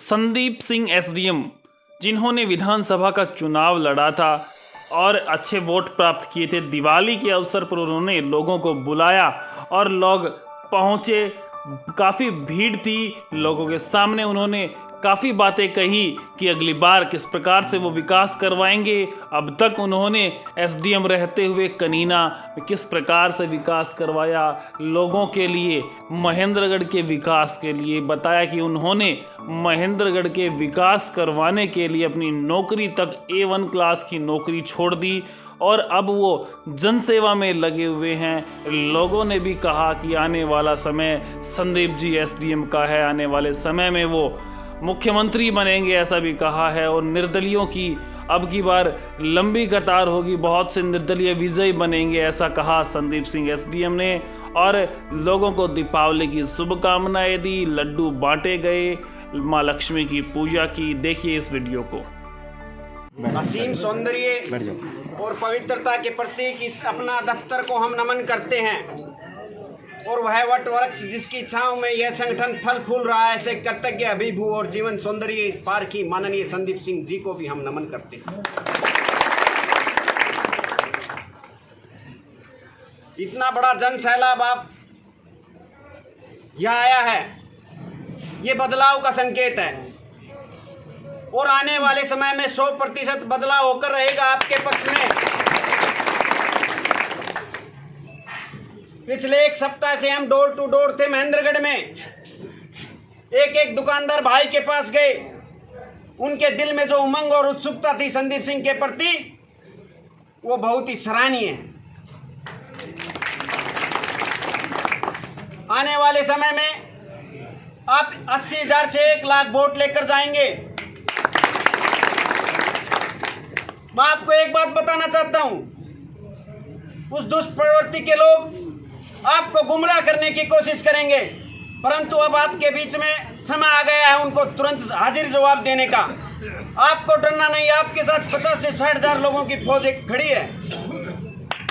Sandeep Singh SDM, जिन्होंने विधानसभा का चुनाव लड़ा था और अच्छे वोट प्राप्त किए थे, दिवाली के अवसर पर उन्होंने लोगों को बुलाया और लोग पहुंचे। काफ़ी भीड़ थी, लोगों के सामने उन्होंने काफ़ी बातें कही कि अगली बार किस प्रकार से वो विकास करवाएंगे। अब तक उन्होंने एसडीएम रहते हुए कनीना में किस प्रकार से विकास करवाया, लोगों के लिए, महेंद्रगढ़ के विकास के लिए बताया कि उन्होंने महेंद्रगढ़ के विकास करवाने के लिए अपनी नौकरी तक A1 क्लास की नौकरी छोड़ दी और अब वो जनसेवा में लगे हुए हैं। लोगों ने भी कहा कि आने वाला समय संदीप जी एसडीएम का है, आने वाले समय में वो मुख्यमंत्री बनेंगे, ऐसा भी कहा है। और निर्दलियों की अब की बार लंबी कतार होगी, बहुत से निर्दलीय विजयी बनेंगे, ऐसा कहा संदीप सिंह एसडीएम ने। और लोगों को दीपावली की शुभकामनाएं दी, लड्डू बांटे गए, माँ लक्ष्मी की पूजा की। देखिए इस वीडियो को। असीम सौंदर्य और पवित्रता के प्रतीक इस अपना दफ्तर को हम नमन करते हैं और वह वट वृक्ष जिसकी छांव में यह संगठन फल फूल रहा है, ऐसे कर्तव्य अभिभू और जीवन सौंदर्य पारखी माननीय संदीप सिंह जी को भी हम नमन करते हैं। इतना बड़ा जन सैलाब आप यहाँ आया है, ये बदलाव का संकेत है और आने वाले समय में 100% बदलाव होकर रहेगा आपके पक्ष में। पिछले एक सप्ताह से हम डोर टू डोर थे महेंद्रगढ़ में, एक एक दुकानदार भाई के पास गए। उनके दिल में जो उमंग और उत्सुकता थी संदीप सिंह के प्रति, वो बहुत ही सराहनीय है। आने वाले समय में आप 80,000 से 1 लाख वोट लेकर जाएंगे। मैं आपको एक बात बताना चाहता हूं, उस दुष्प्रवृत्ति के लोग आपको गुमराह करने की कोशिश करेंगे, परंतु अब आपके बीच में समय आ गया है उनको तुरंत हाजिर जवाब देने का। आपको डरना नहीं, आपके साथ 50 से 60,000 लोगों की फौज एक खड़ी है,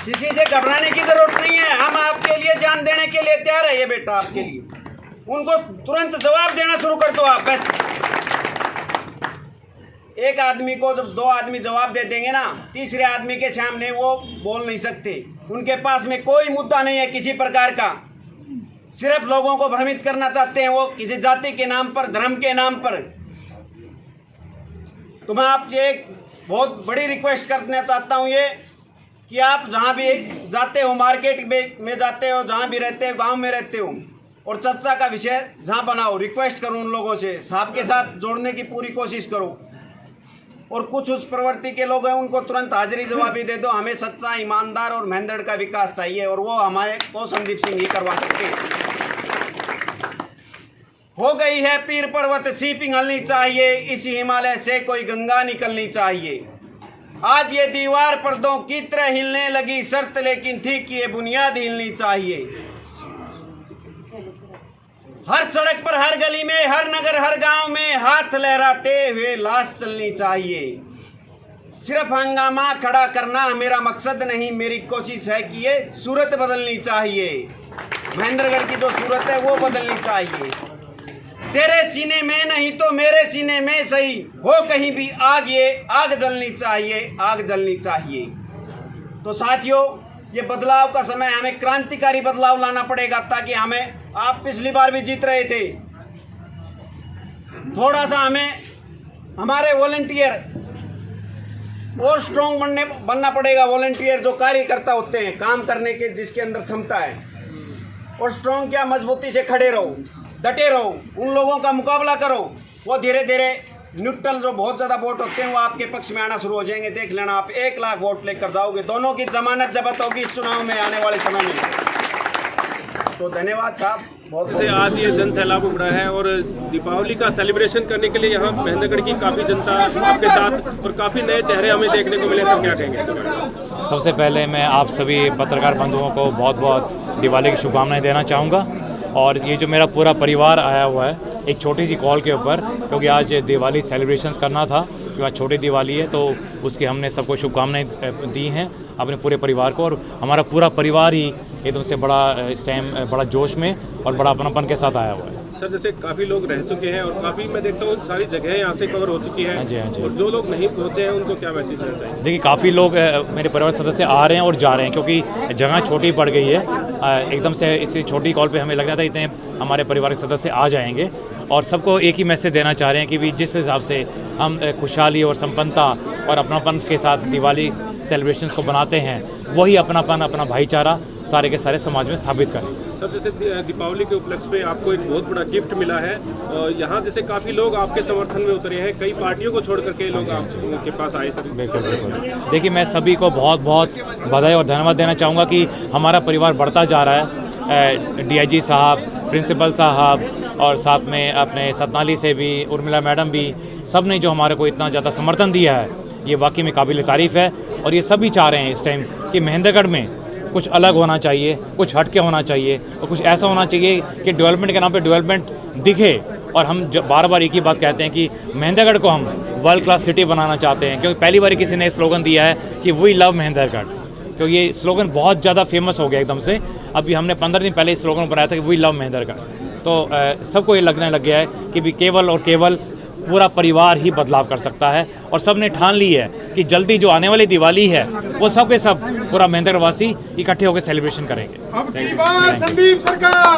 किसी से घबराने की जरूरत नहीं है। हम आपके लिए जान देने के लिए तैयार है। ये बेटा आपके लिए, उनको तुरंत जवाब देना शुरू कर दो आप। बस एक आदमी को जब 2 आदमी जवाब दे देंगे ना, तीसरे आदमी के सामने वो बोल नहीं सकते। उनके पास में कोई मुद्दा नहीं है किसी प्रकार का, सिर्फ लोगों को भ्रमित करना चाहते हैं वो, किसी जाति के नाम पर, धर्म के नाम पर। तो मैं आपसे एक बहुत बड़ी रिक्वेस्ट करना चाहता हूँ ये कि आप जहाँ भी जाते हो, मार्केट में जाते हो, जहाँ भी रहते हो, गाँव में रहते हो, और चर्चा का विषय जहाँ बनाओ, रिक्वेस्ट करो उन लोगों से, साहब के साथ जोड़ने की पूरी कोशिश करो। और कुछ उस प्रवृत्ति के लोग हैं, उनको तुरंत हाजिरी जवाबी दे दो। हमें सच्चा, ईमानदार और महेंद्रगढ़ का विकास चाहिए और वो हमारे को संदीप सिंह ही करवा सकते हैं। हो गई है पीर पर्वत सी पिघलनी चाहिए, इस हिमालय से कोई गंगा निकलनी चाहिए। आज ये दीवार पर्दों की तरह हिलने लगी शर्त, लेकिन थी कि ये बुनियाद हिलनी चाहिए। हर सड़क पर, हर गली में, हर नगर, हर गांव में हाथ लहराते हुए लाश चलनी चाहिए। सिर्फ हंगामा खड़ा करना मेरा मकसद नहीं, मेरी कोशिश है कि ये सूरत बदलनी चाहिए। महेंद्रगढ़ की जो सूरत है वो बदलनी चाहिए। तेरे सीने में नहीं तो मेरे सीने में सही हो कहीं भी आग, ये आग जलनी चाहिए, आग जलनी चाहिए। तो साथियों, ये बदलाव का समय, हमें क्रांतिकारी बदलाव लाना पड़ेगा, ताकि हमें, आप पिछली बार भी जीत रहे थे, थोड़ा सा हमें हमारे वॉलंटियर और स्ट्रॉन्ग बनना पड़ेगा। वॉलंटियर जो कार्यकर्ता होते हैं काम करने के, जिसके अंदर क्षमता है, और स्ट्रॉन्ग क्या, मजबूती से खड़े रहो, डटे रहो, उन लोगों का मुकाबला करो। वो धीरे धीरे न्यूट्रल जो बहुत ज़्यादा वोट होते हैं वो आपके पक्ष में आना शुरू हो जाएंगे। देख लेना, आप 1 लाख वोट लेकर जाओगे। दोनों की जमानत जब्त होगी इस चुनाव में आने वाले समय में। तो धन्यवाद साहब। बहुत जैसे आज ये जन सैलाब उमड़ा है और दीपावली का सेलिब्रेशन करने के लिए यहाँ महेंद्रगढ़ की काफ़ी जनता आपके साथ और काफ़ी नए चेहरे हमें देखने को मिले, सर क्या कहेंगे? सबसे पहले मैं आप सभी पत्रकार बंधुओं को बहुत बहुत दिवाली की शुभकामनाएं देना चाहूँगा। और ये जो मेरा पूरा परिवार आया हुआ है एक छोटी सी कॉल के ऊपर, क्योंकि आज दिवाली सेलिब्रेशंस करना था, क्योंकि आज छोटी दिवाली है, तो उसकी हमने सबको शुभकामनाएं दी हैं अपने पूरे परिवार को। और हमारा पूरा परिवार ही एकदम से बड़ा इस टाइम बड़ा जोश में और बड़ा अपनापन के साथ आया हुआ है। सर जैसे काफ़ी लोग रह चुके हैं और काफ़ी मैं देखता हूँ सारी जगहें यहाँ से कवर हो चुकी हैं। हाँ जी, हाँ जी। और जो लोग नहीं पहुँचे हैं उनको क्या मैसेज देना चाहिए? देखिए काफ़ी लोग मेरे परिवार सदस्य आ रहे हैं और जा रहे हैं, क्योंकि जगह छोटी पड़ गई है। एकदम से इतनी छोटी कॉल पे हमें लग रहा था इतने हमारे परिवार के सदस्य आ जाएंगे, और सबको एक ही मैसेज देना चाह रहे हैं कि भी जिस हिसाब से हम खुशहाली और संपन्नता और अपनापन के साथ दिवाली सेलिब्रेशंस को बनाते हैं, वही अपनापन, अपना भाईचारा सारे के सारे समाज में स्थापित करें। सर जैसे दीपावली के उपलक्ष्य पे आपको एक बहुत बड़ा गिफ्ट मिला है, और यहाँ जैसे काफ़ी लोग आपके समर्थन में उतरे हैं, कई पार्टियों को छोड़ करके लोग आपके पास आए सर। बिल्कुल बिल्कुल। देखिए मैं सभी को बहुत बहुत बधाई और धन्यवाद देना चाहूँगा कि हमारा परिवार बढ़ता जा रहा है। DIG साहब, प्रिंसिपल साहब और साथ में अपने सतनाली से भी उर्मिला मैडम भी, सब ने जो हमारे को इतना ज़्यादा समर्थन दिया है, ये वाकई में काबिल तारीफ़ है। और ये सभी चाह रहे हैं इस टाइम कि महेंद्रगढ़ में कुछ अलग होना चाहिए, कुछ हटके होना चाहिए, और कुछ ऐसा होना चाहिए कि डेवलपमेंट के नाम पे डेवलपमेंट दिखे। और हम बार बार एक ही बात कहते हैं कि महेंद्रगढ़ को हम वर्ल्ड क्लास सिटी बनाना चाहते हैं, क्योंकि पहली बार किसी ने स्लोगन दिया है कि वी लव महेंद्रगढ़, क्योंकि ये स्लोगन बहुत ज़्यादा फेमस हो गया एकदम से। अभी हमने 15 दिन पहले स्लोगन बनाया था कि वी लव महेंद्रगढ़, तो सबको ये लगने लग गया है कि भी केवल और केवल पूरा परिवार ही बदलाव कर सकता है। और सब ने ठान ली है कि जल्दी जो आने वाली दिवाली है वो सब के सब पूरा महेंद्रगढ़ वासी इकट्ठे होकर सेलिब्रेशन करेंगे। अब की बार संदीप सरकार।